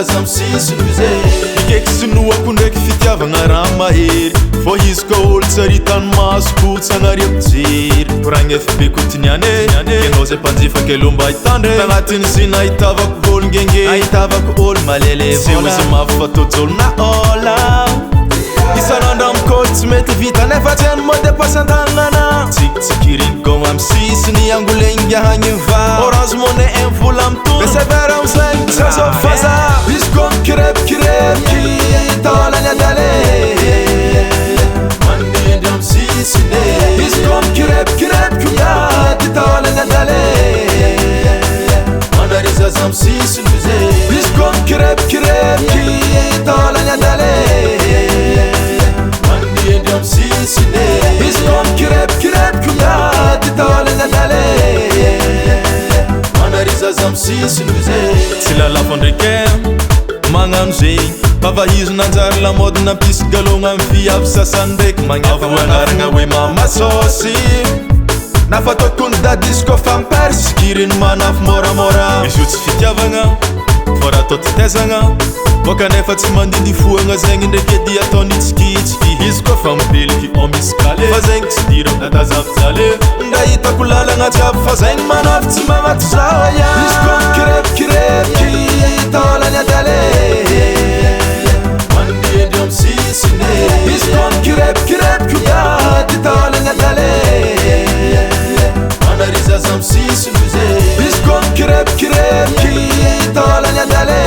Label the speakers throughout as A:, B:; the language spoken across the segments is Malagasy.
A: zaza misisinoze
B: Ikeky sinoako ndraiky fitiavagna raha mahery fô izy koa olo tsy aritany maso tsy agnariako jery koragny FB kotiniane ianao zay mpanjifa kelo mba hitandre tagnatin'ny zina ahitavako olo ngenge ahitavako olo malele tsy ozy mafy fatojolo na ola isanandro amikoly tsy mety vita nefa tsy any mode pasan-tagnana tsikitsikiringy gôgna amy sisiny angolegny ahagny va orange monnaie imvola amitono besevera amizagny sazofaza izy koa mikirepikirepiky taolagny adale
A: mandendry amy sisine
B: izy koa mikirepikirepiky miady taolagny adale
A: mandary zaza amy sisinoze
B: izy koa mikirepikirepiky taolagny adale
A: mandendry amy sisine
B: izy koa mikirepikirepiky miady taolagny adale
A: mandary zaza amy sisinoze
B: tsy lalafo ndraiky magnano zegny pavahizo nanjary lamody nampisy galogna amy viavy sasany ndraiky magnafa magnaragna hoe mamasôsy nafa tokony dadisy koa fa mipersy kiriny manafo moramora izy io tsy fitiavagna fô raha atao ty taizagna boka nefa tsy mandindy foagna zegny ndraiky edy ataony itsikitsiky izy koa fa mibeliky o misy kale fa zegny tsy dira natazavijale nda hitako lalagna jiaby fa zegny manafo tsy magnaty zao ia izy koa mikirepikirepiky taolagny adale
A: mandendry amy sisine
B: izy koa mikirepikirepiky miady taolagny adale
A: mandary zaza amy sisinoze
B: izy koa mikirepikirepiky taolagny adale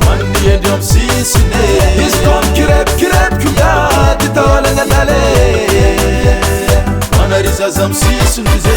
A: mandendry amy sisine
B: izy koa mikirepikirepiky miady taolagny adale
A: mandary zaza amy sisinoze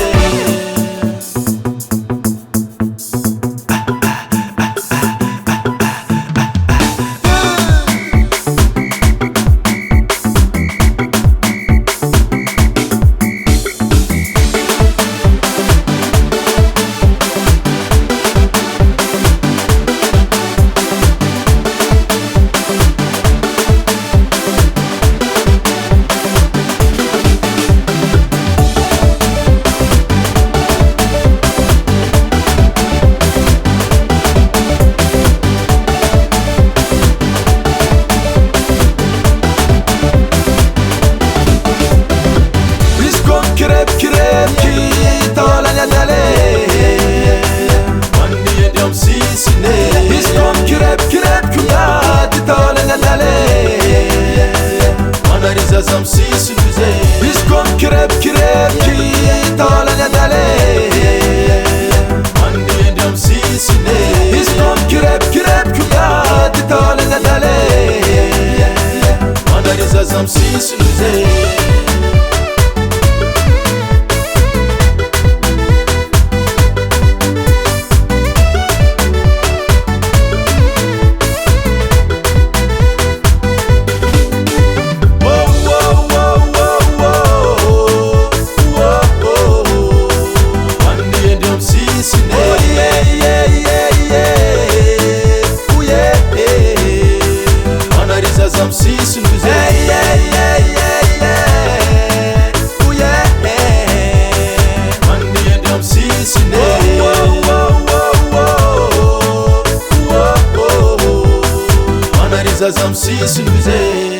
B: Kirepikirepiky taolagny adale
A: mandendry amy sisine
B: izy koa mikirepikirepiky miady taolagny adale
A: mandary zaza amy sisinoze
B: izy koa mikirepikirepiky taolagny adale
A: mandendry amy sisine
B: izy koa mikirepikirepiky miady taolagny adale
A: mandary zaza amy sisinoze
B: I'm seeing you
A: I'm seeing